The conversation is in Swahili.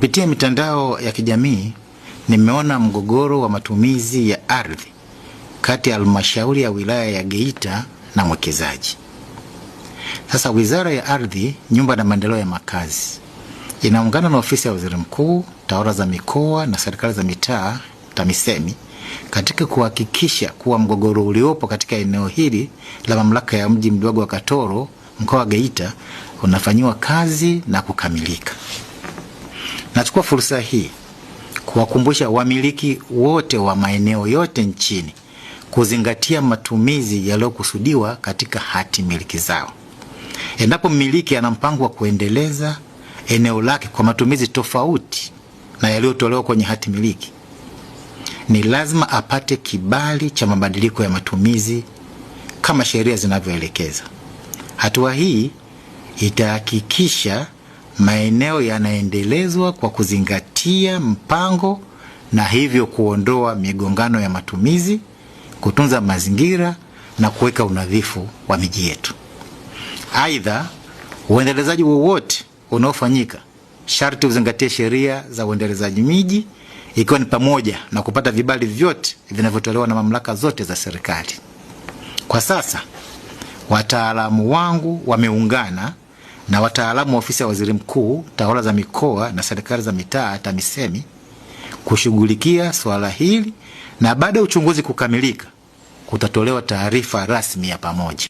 Kupitia mitandao ya kijamii nimeona mgogoro wa matumizi ya ardhi kati ya halmashauri ya wilaya ya Geita na mwekezaji. Sasa Wizara ya Ardhi, Nyumba na Maendeleo ya Makazi inaungana na Ofisi ya Waziri Mkuu, Tawala za Mikoa na Serikali za Mitaa TAMISEMI katika kuhakikisha kuwa mgogoro uliopo katika eneo hili la mamlaka ya mji mdogo wa Katoro, mkoa wa Geita, unafanyiwa kazi na kukamilika. Nachukua fursa hii kuwakumbusha wamiliki wote wa maeneo yote nchini kuzingatia matumizi yaliyokusudiwa katika hati miliki zao. Endapo mmiliki ana mpango wa kuendeleza eneo lake kwa matumizi tofauti na yaliyotolewa kwenye hati miliki, ni lazima apate kibali cha mabadiliko ya matumizi kama sheria zinavyoelekeza. Hatua hii itahakikisha maeneo yanaendelezwa kwa kuzingatia mpango na hivyo kuondoa migongano ya matumizi, kutunza mazingira na kuweka unadhifu wa miji yetu. Aidha, uendelezaji wowote unaofanyika sharti uzingatie sheria za uendelezaji miji, ikiwa ni pamoja na kupata vibali vyote vinavyotolewa na mamlaka zote za serikali. Kwa sasa wataalamu wangu wameungana na wataalamu wa Ofisi ya Waziri Mkuu, Tawala za Mikoa na Serikali za Mitaa TAMISEMI kushughulikia swala hili, na baada ya uchunguzi kukamilika kutatolewa taarifa rasmi ya pamoja.